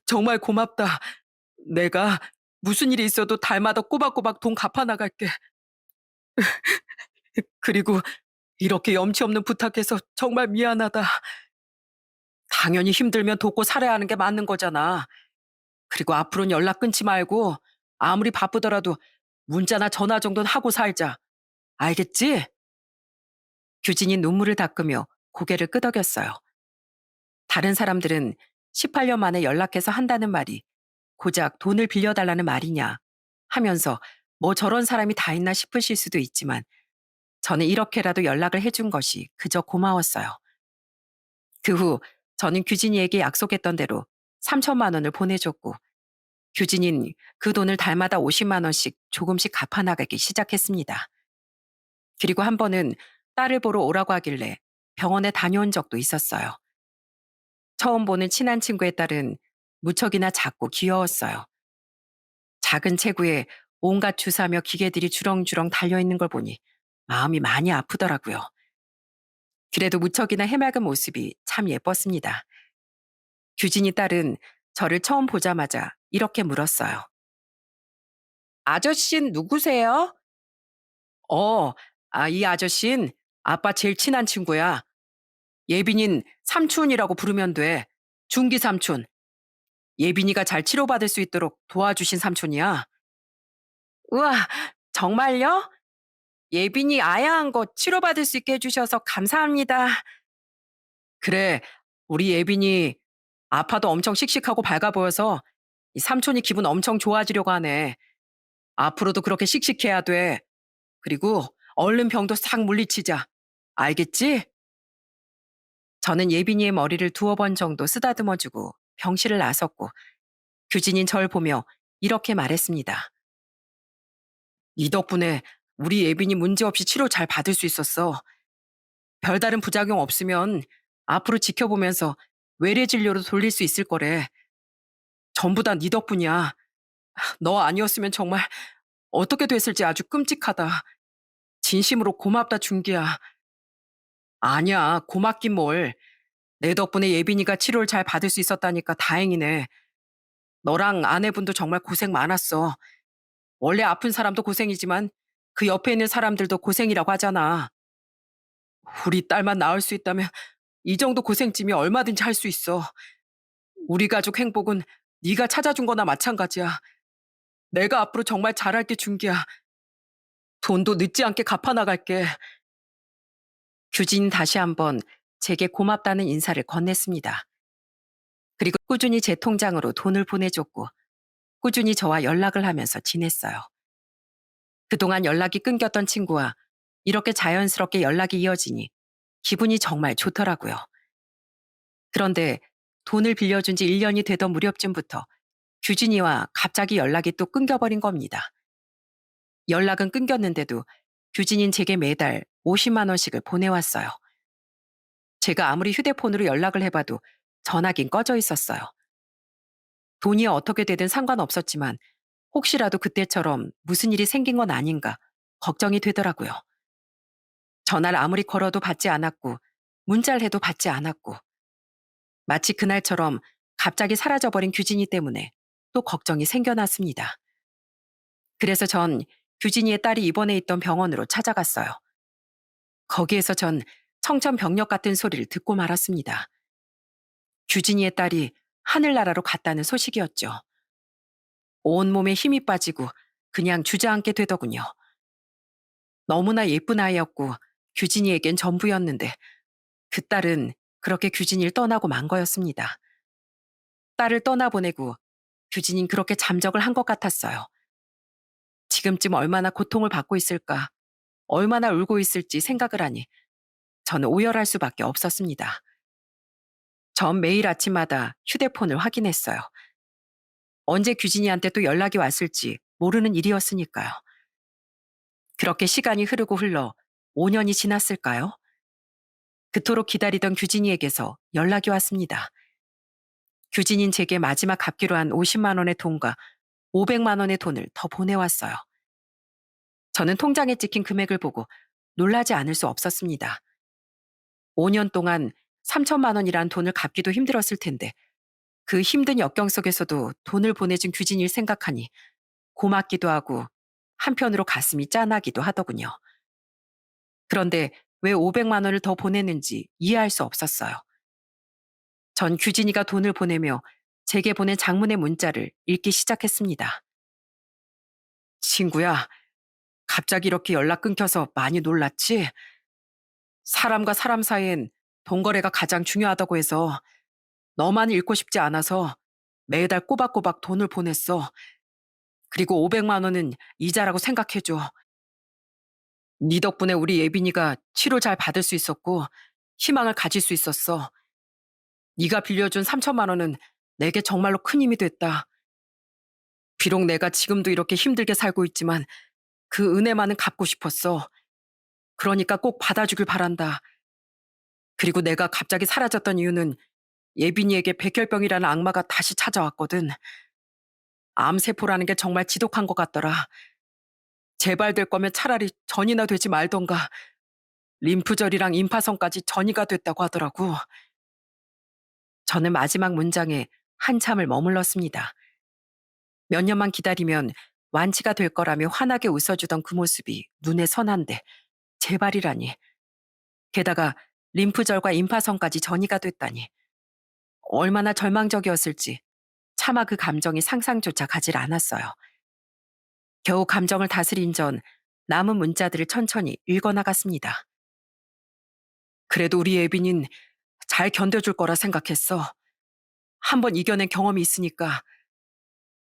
정말 고맙다. 내가 무슨 일이 있어도 달마다 꼬박꼬박 돈 갚아 나갈게. 그리고 이렇게 염치 없는 부탁해서 정말 미안하다. 당연히 힘들면 돕고 살아야 하는 게 맞는 거잖아. 그리고 앞으로는 연락 끊지 말고 아무리 바쁘더라도 문자나 전화 정도는 하고 살자. 알겠지? 규진이 눈물을 닦으며 고개를 끄덕였어요. 다른 사람들은 18년 만에 연락해서 한다는 말이 고작 돈을 빌려달라는 말이냐 하면서 뭐 저런 사람이 다 있나 싶으실 수도 있지만 저는 이렇게라도 연락을 해준 것이 그저 고마웠어요. 그 후 저는 규진이에게 약속했던 대로 3천만 원을 보내줬고 규진이는 그 돈을 달마다 50만 원씩 조금씩 갚아나가기 시작했습니다. 그리고 한 번은 딸을 보러 오라고 하길래 병원에 다녀온 적도 있었어요. 처음 보는 친한 친구의 딸은 무척이나 작고 귀여웠어요. 작은 체구에 온갖 주사며 기계들이 주렁주렁 달려있는 걸 보니 마음이 많이 아프더라고요. 그래도 무척이나 해맑은 모습이 참 예뻤습니다. 규진이 딸은 저를 처음 보자마자 이렇게 물었어요. 아저씨는 누구세요? 어, 이 아저씨는 아빠 제일 친한 친구야. 예빈인 삼촌이라고 부르면 돼. 중기 삼촌. 예빈이가 잘 치료받을 수 있도록 도와주신 삼촌이야. 우와, 정말요? 예빈이 아야한 거 치료받을 수 있게 해주셔서 감사합니다. 그래, 우리 예빈이 아파도 엄청 씩씩하고 밝아 보여서 이 삼촌이 기분 엄청 좋아지려고 하네. 앞으로도 그렇게 씩씩해야 돼. 그리고 얼른 병도 싹 물리치자. 알겠지? 저는 예빈이의 머리를 두어 번 정도 쓰다듬어주고 병실을 나섰고 규진인 절 보며 이렇게 말했습니다. 이 덕분에 우리 예빈이 문제없이 치료 잘 받을 수 있었어. 별다른 부작용 없으면 앞으로 지켜보면서 외래 진료로 돌릴 수 있을 거래. 전부 다 네 덕분이야. 너 아니었으면 정말 어떻게 됐을지 아주 끔찍하다. 진심으로 고맙다 준기야. 아니야, 고맙긴 뭘. 내 덕분에 예빈이가 치료를 잘 받을 수 있었다니까 다행이네. 너랑 아내분도 정말 고생 많았어. 원래 아픈 사람도 고생이지만 그 옆에 있는 사람들도 고생이라고 하잖아. 우리 딸만 나을 수 있다면 이 정도 고생쯤이 얼마든지 할 수 있어. 우리 가족 행복은 네가 찾아준 거나 마찬가지야. 내가 앞으로 정말 잘할게 준기야. 돈도 늦지 않게 갚아 나갈게. 규진 다시 한번 제게 고맙다는 인사를 건넸습니다. 그리고 꾸준히 제 통장으로 돈을 보내줬고 꾸준히 저와 연락을 하면서 지냈어요. 그동안 연락이 끊겼던 친구와 이렇게 자연스럽게 연락이 이어지니 기분이 정말 좋더라고요. 그런데 돈을 빌려준 지 1년이 되던 무렵쯤부터 규진이와 갑자기 연락이 또 끊겨버린 겁니다. 연락은 끊겼는데도 규진인 제게 매달 50만 원씩을 보내왔어요. 제가 아무리 휴대폰으로 연락을 해봐도 전화긴 꺼져 있었어요. 돈이 어떻게 되든 상관없었지만 혹시라도 그때처럼 무슨 일이 생긴 건 아닌가 걱정이 되더라고요. 전화를 아무리 걸어도 받지 않았고 문자를 해도 받지 않았고 마치 그날처럼 갑자기 사라져버린 규진이 때문에 또 걱정이 생겨났습니다. 그래서 전 규진이의 딸이 입원해 있던 병원으로 찾아갔어요. 거기에서 전 청천벽력 같은 소리를 듣고 말았습니다. 규진이의 딸이 하늘나라로 갔다는 소식이었죠. 온몸에 힘이 빠지고 그냥 주저앉게 되더군요. 너무나 예쁜 아이였고 규진이에겐 전부였는데 그 딸은 그렇게 규진이를 떠나고 만 거였습니다. 딸을 떠나보내고 규진이는 그렇게 잠적을 한 것 같았어요. 지금쯤 얼마나 고통을 받고 있을까, 얼마나 울고 있을지 생각을 하니 저는 오열할 수밖에 없었습니다. 전 매일 아침마다 휴대폰을 확인했어요. 언제 규진이한테 또 연락이 왔을지 모르는 일이었으니까요. 그렇게 시간이 흐르고 흘러 5년이 지났을까요? 그토록 기다리던 규진이에게서 연락이 왔습니다. 규진인 제게 마지막 갚기로 한 50만 원의 돈과 500만 원의 돈을 더 보내왔어요. 저는 통장에 찍힌 금액을 보고 놀라지 않을 수 없었습니다. 5년 동안 3천만 원이란 돈을 갚기도 힘들었을 텐데 그 힘든 역경 속에서도 돈을 보내준 규진이를 생각하니 고맙기도 하고 한편으로 가슴이 짠하기도 하더군요. 그런데 왜 500만 원을 더 보냈는지 이해할 수 없었어요. 전 규진이가 돈을 보내며 제게 보낸 장문의 문자를 읽기 시작했습니다. 친구야, 갑자기 이렇게 연락 끊겨서 많이 놀랐지? 사람과 사람 사이엔 돈 거래가 가장 중요하다고 해서 너만 잃고 싶지 않아서 매달 꼬박꼬박 돈을 보냈어. 그리고 500만 원은 이자라고 생각해줘. 네 덕분에 우리 예빈이가 치료 잘 받을 수 있었고 희망을 가질 수 있었어. 네가 빌려준 3천만 원은 내게 정말로 큰 힘이 됐다. 비록 내가 지금도 이렇게 힘들게 살고 있지만 그 은혜만은 갚고 싶었어. 그러니까 꼭 받아주길 바란다. 그리고 내가 갑자기 사라졌던 이유는 예빈이에게 백혈병이라는 악마가 다시 찾아왔거든. 암세포라는 게 정말 지독한 것 같더라. 재발될 거면 차라리 전이나 되지 말던가. 림프절이랑 임파선까지 전이가 됐다고 하더라고. 저는 마지막 문장에 한참을 머물렀습니다. 몇 년만 기다리면 완치가 될 거라며 환하게 웃어주던 그 모습이 눈에 선한데 재발이라니. 게다가 림프절과 임파선까지 전이가 됐다니. 얼마나 절망적이었을지 차마 그 감정이 상상조차 가질 않았어요. 겨우 감정을 다스린 전 남은 문자들을 천천히 읽어나갔습니다. 그래도 우리 예빈인 잘 견뎌줄 거라 생각했어. 한번 이겨낸 경험이 있으니까.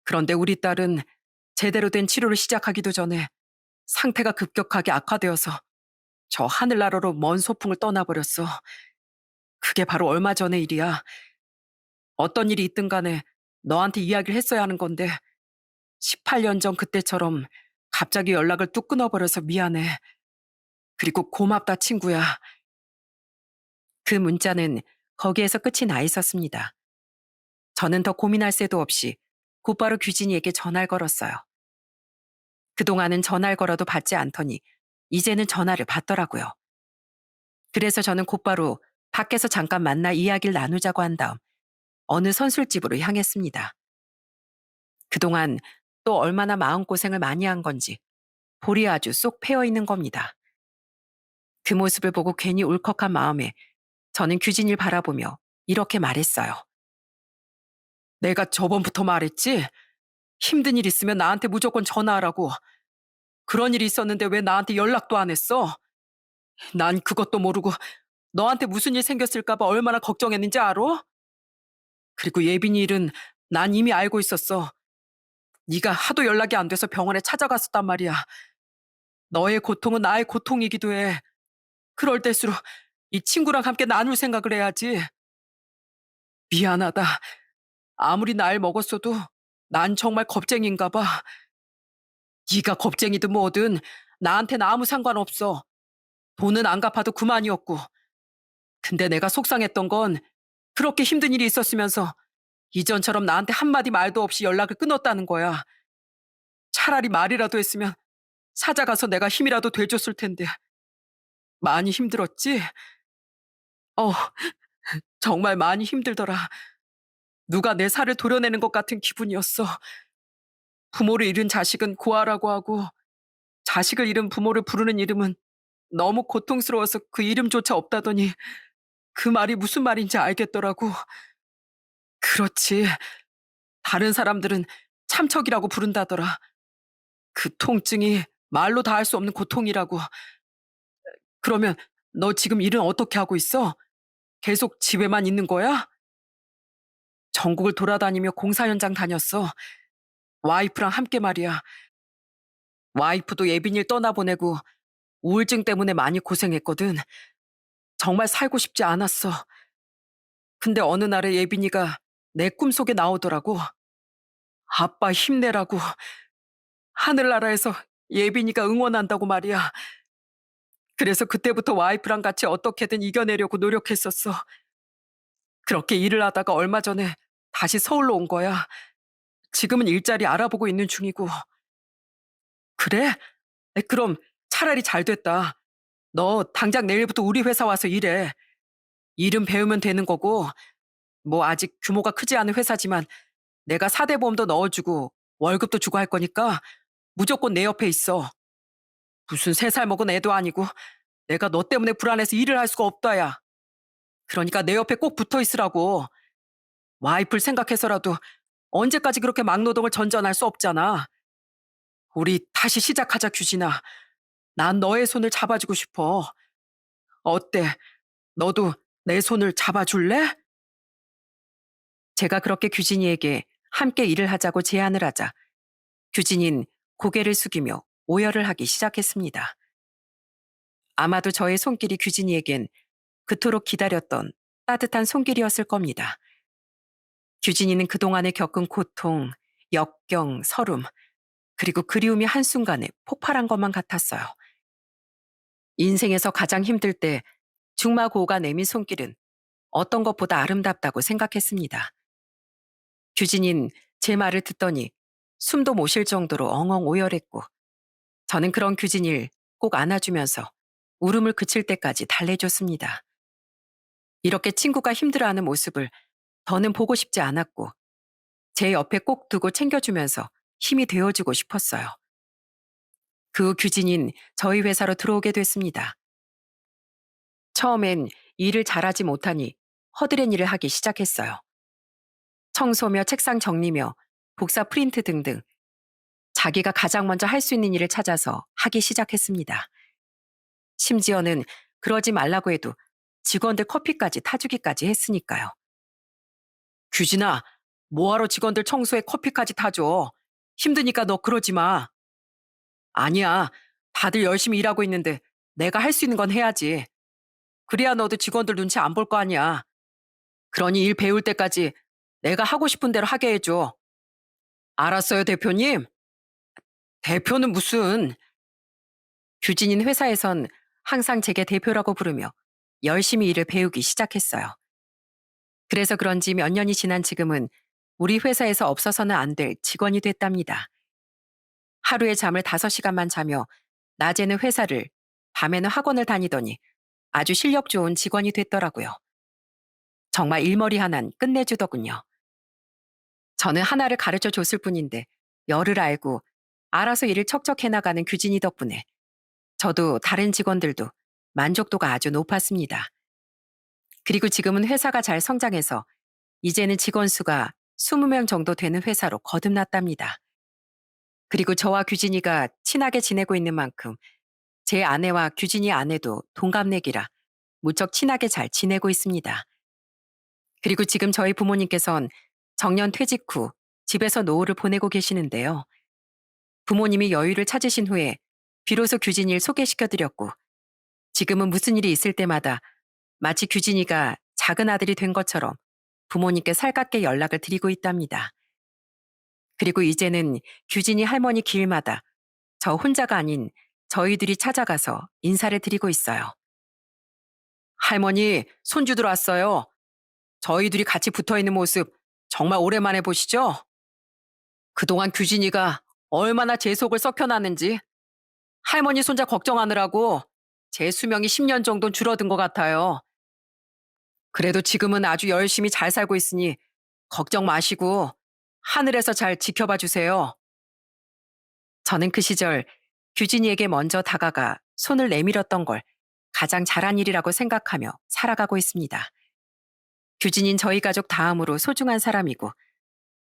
그런데 우리 딸은 제대로 된 치료를 시작하기도 전에 상태가 급격하게 악화되어서 저 하늘나라로 먼 소풍을 떠나버렸어. 그게 바로 얼마 전의 일이야. 어떤 일이 있든 간에 너한테 이야기를 했어야 하는 건데 18년 전 그때처럼 갑자기 연락을 뚝 끊어버려서 미안해. 그리고 고맙다 친구야. 그 문자는 거기에서 끝이 나 있었습니다. 저는 더 고민할 새도 없이 곧바로 규진이에게 전화를 걸었어요. 그동안은 전화를 걸어도 받지 않더니 이제는 전화를 받더라고요. 그래서 저는 곧바로 밖에서 잠깐 만나 이야기를 나누자고 한 다음 어느 선술집으로 향했습니다. 그동안 또 얼마나 마음고생을 많이 한 건지 볼이 아주 쏙 패여 있는 겁니다. 그 모습을 보고 괜히 울컥한 마음에 저는 규진이를 바라보며 이렇게 말했어요. 내가 저번부터 말했지? 힘든 일 있으면 나한테 무조건 전화하라고. 그런 일이 있었는데 왜 나한테 연락도 안 했어? 난 그것도 모르고 너한테 무슨 일 생겼을까 봐 얼마나 걱정했는지 알아? 그리고 예빈이 일은 난 이미 알고 있었어. 네가 하도 연락이 안 돼서 병원에 찾아갔었단 말이야. 너의 고통은 나의 고통이기도 해. 그럴 때일수록 이 친구랑 함께 나눌 생각을 해야지. 미안하다. 아무리 나이를 먹었어도 난 정말 겁쟁인가 봐. 네가 겁쟁이든 뭐든 나한테는 아무 상관없어. 돈은 안 갚아도 그만이었고. 근데 내가 속상했던 건 그렇게 힘든 일이 있었으면서 이전처럼 나한테 한마디 말도 없이 연락을 끊었다는 거야. 차라리 말이라도 했으면 찾아가서 내가 힘이라도 돼줬을 텐데. 많이 힘들었지? 어, 정말 많이 힘들더라. 누가 내 살을 도려내는 것 같은 기분이었어. 부모를 잃은 자식은 고아라고 하고 자식을 잃은 부모를 부르는 이름은 너무 고통스러워서 그 이름조차 없다더니 그 말이 무슨 말인지 알겠더라고. 그렇지. 다른 사람들은 참척이라고 부른다더라. 그 통증이 말로 다 할 수 없는 고통이라고. 그러면 너 지금 일은 어떻게 하고 있어? 계속 집에만 있는 거야? 전국을 돌아다니며 공사 현장 다녔어. 와이프랑 함께 말이야. 와이프도 예빈이를 떠나보내고 우울증 때문에 많이 고생했거든. 정말 살고 싶지 않았어. 근데 어느 날에 예빈이가 내 꿈속에 나오더라고. 아빠 힘내라고. 하늘나라에서 예빈이가 응원한다고 말이야. 그래서 그때부터 와이프랑 같이 어떻게든 이겨내려고 노력했었어. 그렇게 일을 하다가 얼마 전에 다시 서울로 온 거야. 지금은 일자리 알아보고 있는 중이고. 그래? 그럼 차라리 잘 됐다. 너 당장 내일부터 우리 회사 와서 일해. 일은 배우면 되는 거고, 뭐 아직 규모가 크지 않은 회사지만 내가 사대 보험도 넣어주고 월급도 주고 할 거니까 무조건 내 옆에 있어. 무슨 3살 먹은 애도 아니고 내가 너 때문에 불안해서 일을 할 수가 없다, 야. 그러니까 내 옆에 꼭 붙어 있으라고. 와이프를 생각해서라도 언제까지 그렇게 막노동을 전전할 수 없잖아. 우리 다시 시작하자, 규진아. 난 너의 손을 잡아주고 싶어. 어때? 너도 내 손을 잡아줄래? 제가 그렇게 규진이에게 함께 일을 하자고 제안을 하자 규진인 고개를 숙이며 오열을 하기 시작했습니다. 아마도 저의 손길이 규진이에겐 그토록 기다렸던 따뜻한 손길이었을 겁니다. 규진이는 그동안에 겪은 고통, 역경, 서름, 그리고 그리움이 한순간에 폭발한 것만 같았어요. 인생에서 가장 힘들 때 중마고우가 내민 손길은 어떤 것보다 아름답다고 생각했습니다. 규진인 제 말을 듣더니 숨도 못 쉴 정도로 엉엉 오열했고 저는 그런 규진이를 꼭 안아주면서 울음을 그칠 때까지 달래줬습니다. 이렇게 친구가 힘들어하는 모습을 더는 보고 싶지 않았고 제 옆에 꼭 두고 챙겨주면서 힘이 되어주고 싶었어요. 그 후 규진인 저희 회사로 들어오게 됐습니다. 처음엔 일을 잘하지 못하니 허드렛 일을 하기 시작했어요. 청소며 책상 정리며 복사 프린트 등등 자기가 가장 먼저 할 수 있는 일을 찾아서 하기 시작했습니다. 심지어는 그러지 말라고 해도 직원들 커피까지 타주기까지 했으니까요. 규진아, 뭐하러 직원들 청소에 커피까지 타줘? 힘드니까 너 그러지 마. 아니야, 다들 열심히 일하고 있는데 내가 할 수 있는 건 해야지. 그래야 너도 직원들 눈치 안 볼 거 아니야. 그러니 일 배울 때까지 내가 하고 싶은 대로 하게 해줘. 알았어요, 대표님? 대표는 무슨... 규진인 회사에선 항상 제게 대표라고 부르며 열심히 일을 배우기 시작했어요. 그래서 그런지 몇 년이 지난 지금은 우리 회사에서 없어서는 안 될 직원이 됐답니다. 하루에 잠을 5시간만 자며 낮에는 회사를, 밤에는 학원을 다니더니 아주 실력 좋은 직원이 됐더라고요. 정말 일머리 하나는 끝내주더군요. 저는 하나를 가르쳐 줬을 뿐인데 열을 알고 알아서 일을 척척 해나가는 규진이 덕분에 저도 다른 직원들도 만족도가 아주 높았습니다. 그리고 지금은 회사가 잘 성장해서 이제는 직원 수가 20명 정도 되는 회사로 거듭났답니다. 그리고 저와 규진이가 친하게 지내고 있는 만큼 제 아내와 규진이 아내도 동갑내기라 무척 친하게 잘 지내고 있습니다. 그리고 지금 저희 부모님께선 정년 퇴직 후 집에서 노후를 보내고 계시는데요. 부모님이 여유를 찾으신 후에 비로소 규진이를 소개시켜드렸고 지금은 무슨 일이 있을 때마다 마치 규진이가 작은 아들이 된 것처럼 부모님께 살갑게 연락을 드리고 있답니다. 그리고 이제는 규진이 할머니 길마다 저 혼자가 아닌 저희들이 찾아가서 인사를 드리고 있어요. 할머니, 손주 들어왔어요. 저희 둘이 같이 붙어 있는 모습 정말 오랜만에 보시죠? 그동안 규진이가 얼마나 제 속을 썩혀놨는지 할머니 손자 걱정하느라고 제 수명이 10년 정도 줄어든 것 같아요. 그래도 지금은 아주 열심히 잘 살고 있으니 걱정 마시고 하늘에서 잘 지켜봐 주세요. 저는 그 시절 규진이에게 먼저 다가가 손을 내밀었던 걸 가장 잘한 일이라고 생각하며 살아가고 있습니다. 규진인 저희 가족 다음으로 소중한 사람이고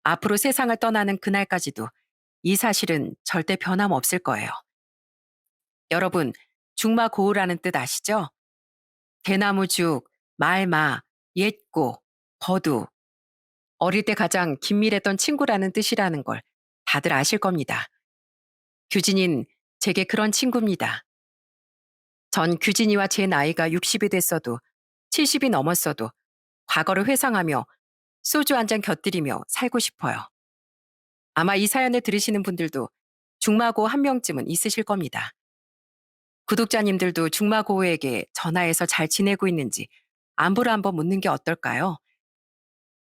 앞으로 세상을 떠나는 그날까지도 이 사실은 절대 변함없을 거예요. 여러분, 중마고우라는 뜻 아시죠? 대나무죽, 말마, 옛고, 버두. 어릴 때 가장 긴밀했던 친구라는 뜻이라는 걸 다들 아실 겁니다. 규진인 제게 그런 친구입니다. 전 규진이와 제 나이가 60이 됐어도 70이 넘었어도 과거를 회상하며 소주 한 잔 곁들이며 살고 싶어요. 아마 이 사연을 들으시는 분들도 중마고 한 명쯤은 있으실 겁니다. 구독자님들도 중마고우에게 전화해서 잘 지내고 있는지 안부를 한번 묻는 게 어떨까요?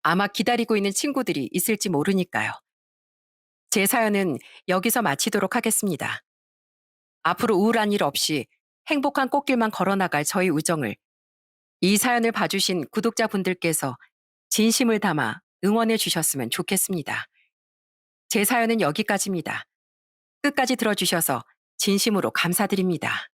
아마 기다리고 있는 친구들이 있을지 모르니까요. 제 사연은 여기서 마치도록 하겠습니다. 앞으로 우울한 일 없이 행복한 꽃길만 걸어나갈 저희 우정을 이 사연을 봐주신 구독자분들께서 진심을 담아 응원해 주셨으면 좋겠습니다. 제 사연은 여기까지입니다. 끝까지 들어주셔서 진심으로 감사드립니다.